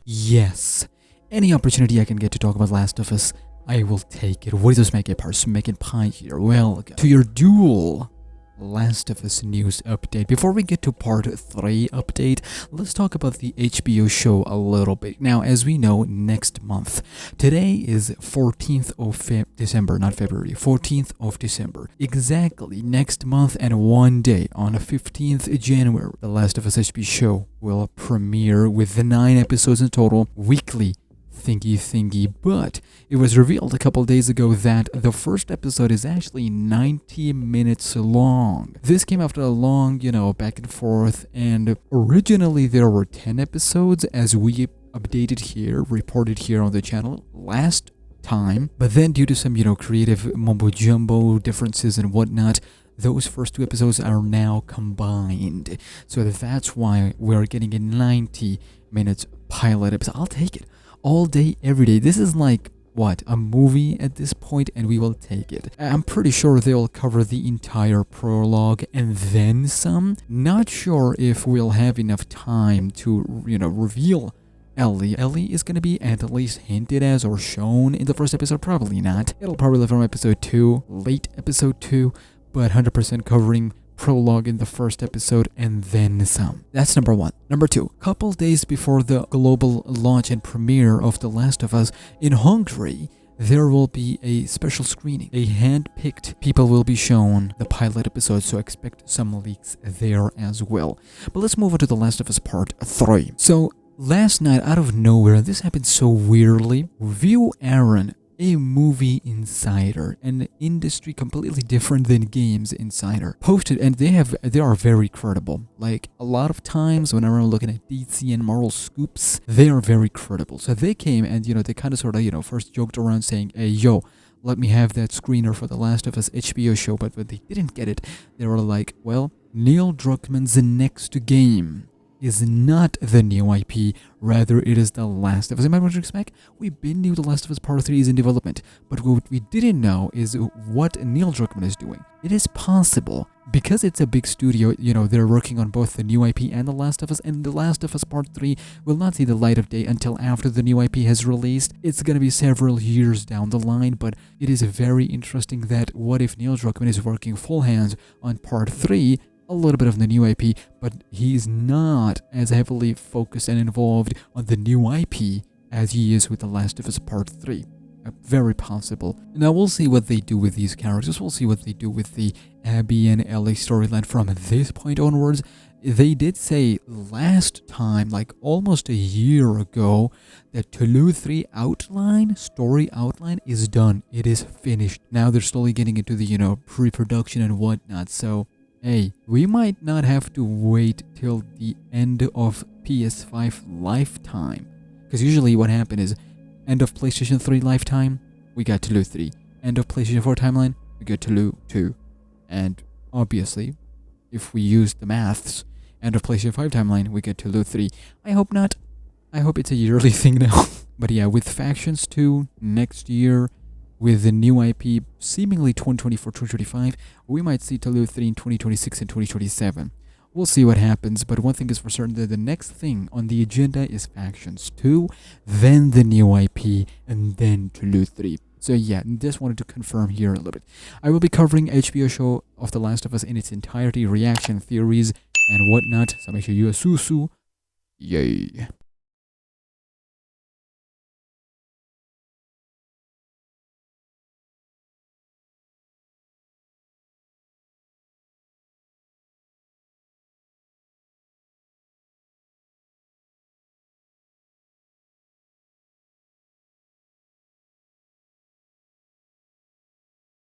Yes, any opportunity I can get to talk about Last of Us, I will take it. What is this SmackNPie here? Well, to your dual Last of Us news update. Before we get to part 3 update, let's talk about the HBO show a little bit. Now, as we know, next month, today is 14th of December, not February, 14th of December. Exactly next month and one day, on the 15th of January, the Last of Us HBO show will premiere with the 9 episodes in total, weekly thingy, but it was revealed a couple days ago that the first episode is actually 90 minutes long. This came after a long, back and forth, and originally there were 10 episodes as we reported here on the channel last time, but then due to some, creative mumbo jumbo differences and whatnot, those first 2 episodes are now combined. So that's why we're getting a 90 minutes pilot episode. I'll take it. All day, every day. This is like, what, a movie at this point, and we will take it. I'm pretty sure they'll cover the entire prologue and then some. Not sure if we'll have enough time to, reveal Ellie. Ellie is going to be at least hinted as or shown in the first episode. Probably not. It'll probably live from episode 2, late episode 2, but 100% covering prologue in the first episode and then some. That's number 1. Number 2, couple days before the global launch and premiere of The Last of Us in Hungary, there will be a special screening. A hand-picked people will be shown the pilot episode, so expect some leaks there as well. But let's move on to The Last of Us Part 3. So, last night, out of nowhere, this happened so weirdly. View Aaron, a movie insider, an industry completely different than games insider, posted, and they are very credible. Like, a lot of times whenever I'm looking at DC and Marvel scoops, they are very credible. So they came and they kind of first joked around saying, hey, yo, let me have that screener for The Last of Us HBO show. But when they didn't get it, they were like, well, Neil Druckmann's next game is not the new IP, rather it is The Last of Us. Am I going to expect? We knew The Last of Us Part 3 is in development, but what we didn't know is what Neil Druckmann is doing. It is possible, because it's a big studio, they're working on both the new IP and The Last of Us, and The Last of Us Part 3 will not see the light of day until after the new IP has released. It's going to be several years down the line, but it is very interesting that what if Neil Druckmann is working full hands on Part 3, a little bit of the new IP, but he's not as heavily focused and involved on the new IP as he is with The Last of Us Part 3. Very possible. Now we'll see what they do with these characters. We'll see what they do with the Abby and Ellie storyline from this point onwards. They did say last time, like almost a year ago, that Toulouse 3 story outline is done. It is finished. Now they're slowly getting into the, pre-production and whatnot, so hey, we might not have to wait till the end of PS5 lifetime. Because usually what happened is, end of PlayStation 3 lifetime, we got Toulouse 3. End of PlayStation 4 timeline, we got Toulouse 2. And obviously, if we use the maths, end of PlayStation 5 timeline, we get Toulouse 3. I hope not. I hope it's a yearly thing now. But yeah, with Factions 2 next year, with the new IP seemingly 2024-2025, we might see Toulouse 3 in 2026 and 2027. We'll see what happens, but one thing is for certain, that the next thing on the agenda is Factions 2, then the new IP, and then Toulouse 3. So yeah, just wanted to confirm here a little bit. I will be covering HBO show of The Last of Us in its entirety, reaction, theories, and whatnot, so make sure you are susu. Yay.